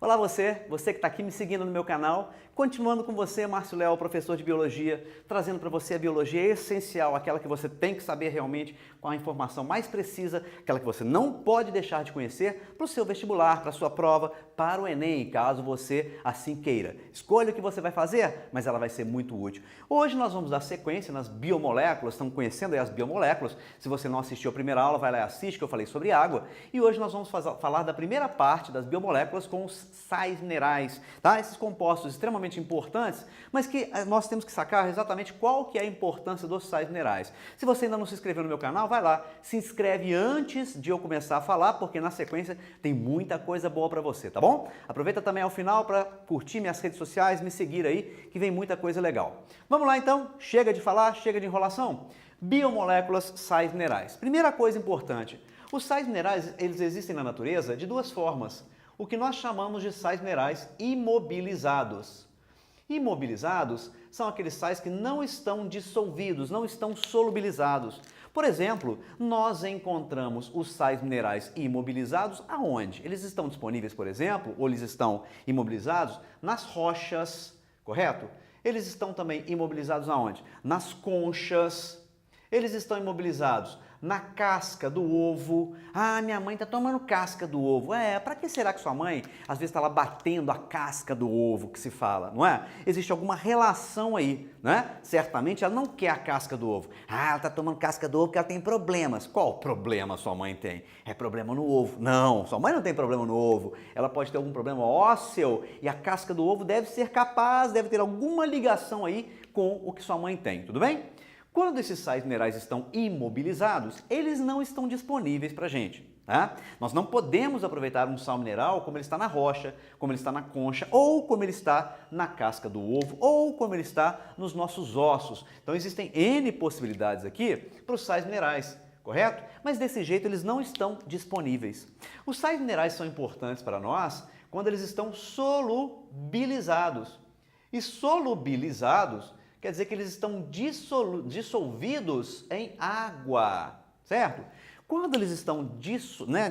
Olá você que está aqui me seguindo no meu canal, continuando com você, Márcio Leal, professor de Biologia, trazendo para você a biologia essencial, aquela que você tem que saber realmente com a informação mais precisa, aquela que você não pode deixar de conhecer para o seu vestibular, para a sua prova, para o Enem, caso você assim queira. Escolha o que você vai fazer, mas ela vai ser muito útil. Hoje nós vamos dar sequência nas biomoléculas, estamos conhecendo aí as biomoléculas. Se você não assistiu a primeira aula, vai lá e assiste, que eu falei sobre água. E hoje nós vamos falar da primeira parte das biomoléculas com os sais minerais, tá? Esses compostos extremamente importantes, mas que nós temos que sacar exatamente qual que é a importância dos sais minerais. Se você ainda não se inscreveu no meu canal, vai lá, se inscreve antes de eu começar a falar, porque na sequência tem muita coisa boa para você, tá bom? Aproveita também ao final para curtir minhas redes sociais, me seguir aí, que vem muita coisa legal. Vamos lá então, chega de falar, chega de enrolação. Biomoléculas, sais minerais. Primeira coisa importante, os sais minerais, eles existem na natureza de duas formas. O que nós chamamos de sais minerais imobilizados. Imobilizados são aqueles sais que não estão dissolvidos, não estão solubilizados. Por exemplo, nós encontramos os sais minerais imobilizados aonde? Eles estão disponíveis, por exemplo, ou eles estão imobilizados nas rochas, correto? Eles estão também imobilizados aonde? Nas conchas. Eles estão imobilizados na casca do ovo. Ah, minha mãe está tomando casca do ovo. Para que será que sua mãe às vezes está lá batendo a casca do ovo que se fala, não é? Existe alguma relação aí, né? Certamente ela não quer a casca do ovo. Ah, ela está tomando casca do ovo porque ela tem problemas. Qual problema sua mãe tem? É problema no ovo. Não, sua mãe não tem problema no ovo. Ela pode ter algum problema ósseo e a casca do ovo deve ser capaz, deve ter alguma ligação aí com o que sua mãe tem, tudo bem? Quando esses sais minerais estão imobilizados, eles não estão disponíveis para a gente. Tá? Nós não podemos aproveitar um sal mineral como ele está na rocha, como ele está na concha, ou como ele está na casca do ovo, ou como ele está nos nossos ossos. Então existem N possibilidades aqui para os sais minerais, correto? Mas desse jeito eles não estão disponíveis. Os sais minerais são importantes para nós quando eles estão solubilizados. E solubilizados quer dizer que eles estão dissolvidos em água, certo? Quando eles estão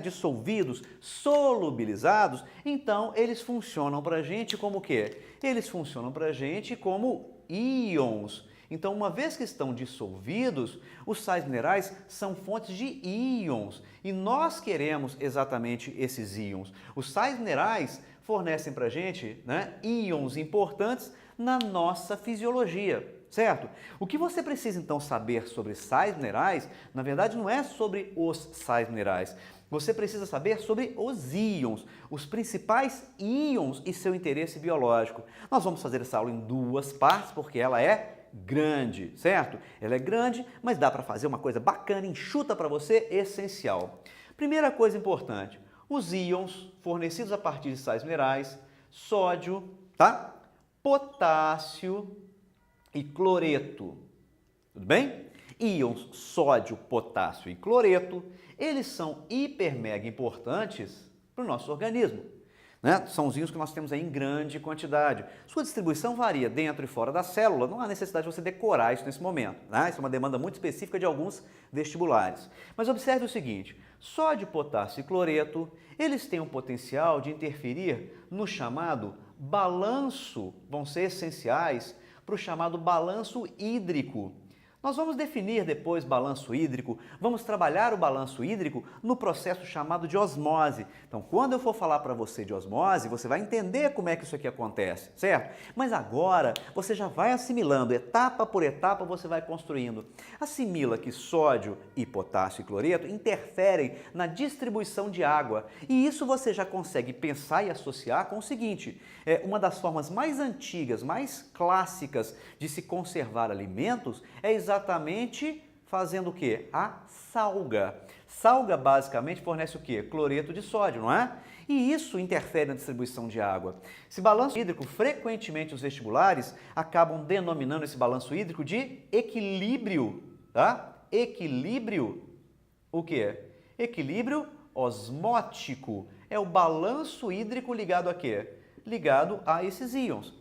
dissolvidos, solubilizados, então eles funcionam para a gente como o quê? Eles funcionam para a gente como íons. Então, uma vez que estão dissolvidos, os sais minerais são fontes de íons e nós queremos exatamente esses íons. Os sais minerais fornecem para a gente íons importantes na nossa fisiologia, certo? O que você precisa então saber sobre sais minerais, na verdade não é sobre os sais minerais, você precisa saber sobre os íons, os principais íons e seu interesse biológico. Nós vamos fazer essa aula em duas partes porque ela é grande, certo? Ela é grande, mas dá para fazer uma coisa bacana, enxuta para você, essencial. Primeira coisa importante, os íons fornecidos a partir de sais minerais, sódio, tá? Potássio e cloreto, tudo bem? Íons sódio, potássio e cloreto, eles são hiper mega importantes para o nosso organismo. São os íons que nós temos aí em grande quantidade. Sua distribuição varia dentro e fora da célula, não há necessidade de você decorar isso nesse momento. Isso é uma demanda muito específica de alguns vestibulares. Mas observe o seguinte, sódio, potássio e cloreto, eles têm o potencial de interferir no chamado balanço, vão ser essenciais para o chamado balanço hídrico. Nós vamos definir depois balanço hídrico, vamos trabalhar o balanço hídrico no processo chamado de osmose. Então, quando eu for falar para você de osmose, você vai entender como é que isso aqui acontece, certo? Mas agora, você já vai assimilando, etapa por etapa você vai construindo. Assimila que sódio e potássio e cloreto interferem na distribuição de água. E isso você já consegue pensar e associar com o seguinte, uma das formas mais antigas, mais clássicas de se conservar alimentos é exatamente fazendo o quê? A salga. Salga basicamente fornece o quê? Cloreto de sódio, não é? E isso interfere na distribuição de água. Esse balanço hídrico, frequentemente os vestibulares acabam denominando esse balanço hídrico de equilíbrio, tá? Equilíbrio, o quê? Equilíbrio osmótico. É o balanço hídrico ligado a quê? Ligado a esses íons,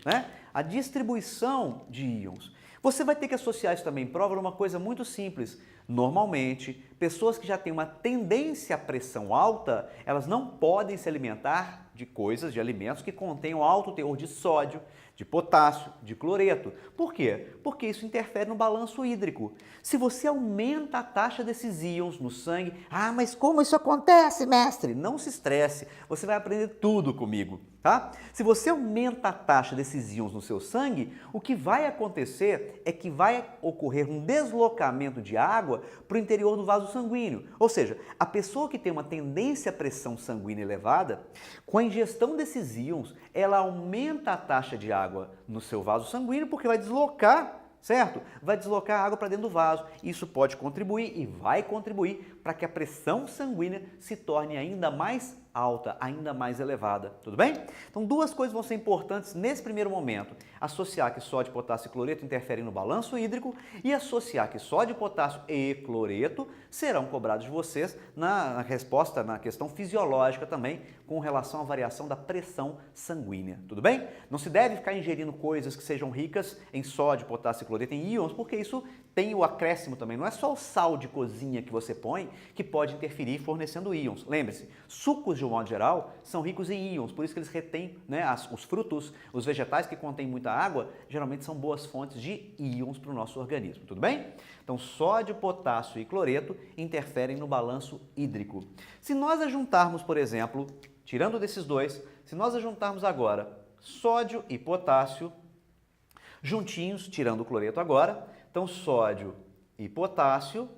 A distribuição de íons. Você vai ter que associar isso também em prova numa coisa muito simples. Normalmente, Pessoas que já têm uma tendência à pressão alta, elas não podem se alimentar de coisas, de alimentos que contenham alto teor de sódio, de potássio, de cloreto. Por quê? Porque isso interfere no balanço hídrico. Se você aumenta a taxa desses íons no sangue, mas como isso acontece, mestre? Não se estresse, você vai aprender tudo comigo, tá? Se você aumenta a taxa desses íons no seu sangue, o que vai acontecer é que vai ocorrer um deslocamento de água para o interior do vaso sanguíneo. Ou seja, a pessoa que tem uma tendência à pressão sanguínea elevada, com a ingestão desses íons, ela aumenta a taxa de água no seu vaso sanguíneo porque vai deslocar, certo? Vai deslocar a água para dentro do vaso. Isso pode contribuir e vai contribuir para que a pressão sanguínea se torne ainda mais alta, ainda mais elevada, tudo bem? Então, duas coisas vão ser importantes nesse primeiro momento. Associar que sódio, potássio e cloreto interferem no balanço hídrico e associar que sódio, potássio e cloreto serão cobrados de vocês na resposta, na questão fisiológica também, com relação à variação da pressão sanguínea, tudo bem? Não se deve ficar ingerindo coisas que sejam ricas em sódio, potássio e cloreto, em íons, porque isso tem o acréscimo também. Não é só o sal de cozinha que você põe que pode interferir fornecendo íons. Lembre-se, sucos de um modo geral são ricos em íons, por isso que eles retêm, né, os frutos, os vegetais que contêm muita água, geralmente são boas fontes de íons para o nosso organismo, tudo bem? Então, sódio, potássio e cloreto interferem no balanço hídrico. Se nós ajuntarmos, por exemplo, tirando desses dois, se nós ajuntarmos agora sódio e potássio, juntinhos, tirando o cloreto agora, então sódio e potássio,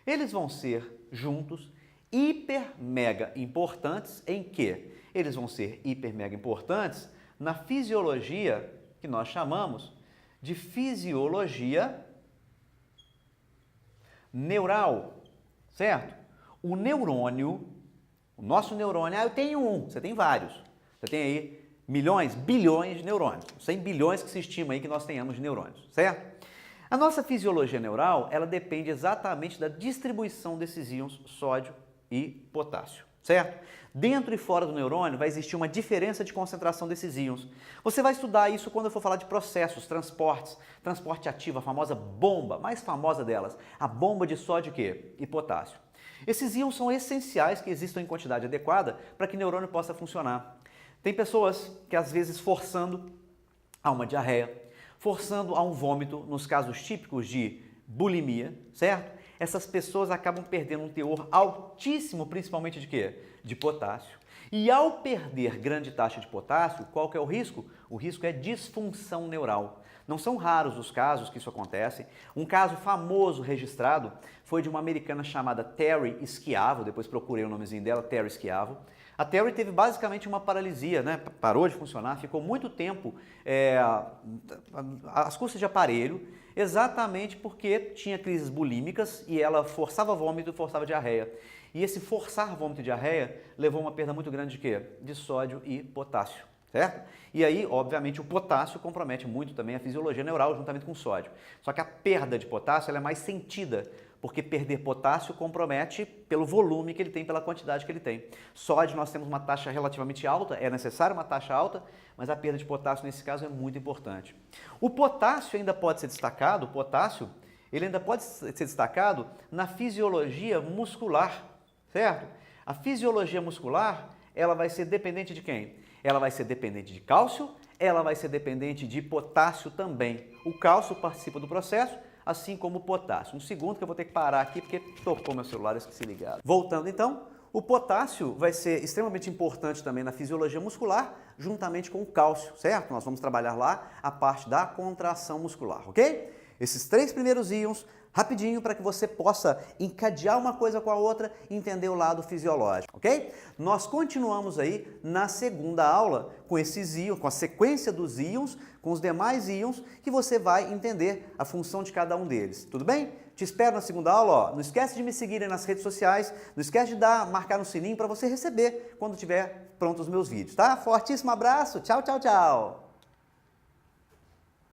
eles vão ser juntos hiper mega importantes em quê? Eles vão ser hiper mega importantes na fisiologia que nós chamamos de fisiologia neural, certo? O neurônio, o nosso neurônio, eu tenho um, você tem vários. Você tem aí milhões, bilhões de neurônios, 100 bilhões que se estima aí que nós tenhamos de neurônios, certo? A nossa fisiologia neural, ela depende exatamente da distribuição desses íons sódio e potássio, certo? Dentro e fora do neurônio vai existir uma diferença de concentração desses íons. Você vai estudar isso quando eu for falar de processos, transportes, transporte ativo, a famosa bomba, mais famosa delas, a bomba de sódio e potássio. Esses íons são essenciais que existam em quantidade adequada para que o neurônio possa funcionar. Tem pessoas que às vezes forçando a uma diarreia, forçando a um vômito, nos casos típicos de bulimia, certo? Essas pessoas acabam perdendo um teor altíssimo, principalmente de quê? De potássio. E ao perder grande taxa de potássio, qual que é o risco? O risco é disfunção neural. Não são raros os casos que isso acontece. Um caso famoso registrado foi de uma americana chamada Terry Schiavo, depois procurei o nomezinho dela, Terry Schiavo. A Terry teve basicamente uma paralisia, né? Parou de funcionar, ficou muito tempo às custas de aparelho, exatamente porque tinha crises bulímicas e ela forçava vômito e forçava diarreia. E esse forçar vômito e diarreia levou a uma perda muito grande de quê? De sódio e potássio, certo? E aí, obviamente, o potássio compromete muito também a fisiologia neural juntamente com o sódio. Só que a perda de potássio ela é mais sentida, porque perder potássio compromete pelo volume que ele tem, pela quantidade que ele tem. Sódio nós temos uma taxa relativamente alta, é necessário uma taxa alta, mas a perda de potássio nesse caso é muito importante. O potássio ainda pode ser destacado, o potássio, ele ainda pode ser destacado na fisiologia muscular, certo? A fisiologia muscular, ela vai ser dependente de quem? Ela vai ser dependente de cálcio, ela vai ser dependente de potássio também. O cálcio participa do processo, assim como o potássio. Um segundo que eu vou ter que parar aqui porque tocou meu celular e esqueci ligado. Voltando então, o potássio vai ser extremamente importante também na fisiologia muscular, juntamente com o cálcio, certo? Nós vamos trabalhar lá a parte da contração muscular, ok? Esses três primeiros íons, rapidinho para que você possa encadear uma coisa com a outra e entender o lado fisiológico, ok? Nós continuamos aí na segunda aula com esses íons, com a sequência dos íons, com os demais íons, que você vai entender a função de cada um deles, tudo bem? Te espero na segunda aula, ó. Não esquece de me seguir aí nas redes sociais, não esquece de marcar no sininho para você receber quando tiver prontos os meus vídeos, tá? Fortíssimo abraço, tchau, tchau, tchau!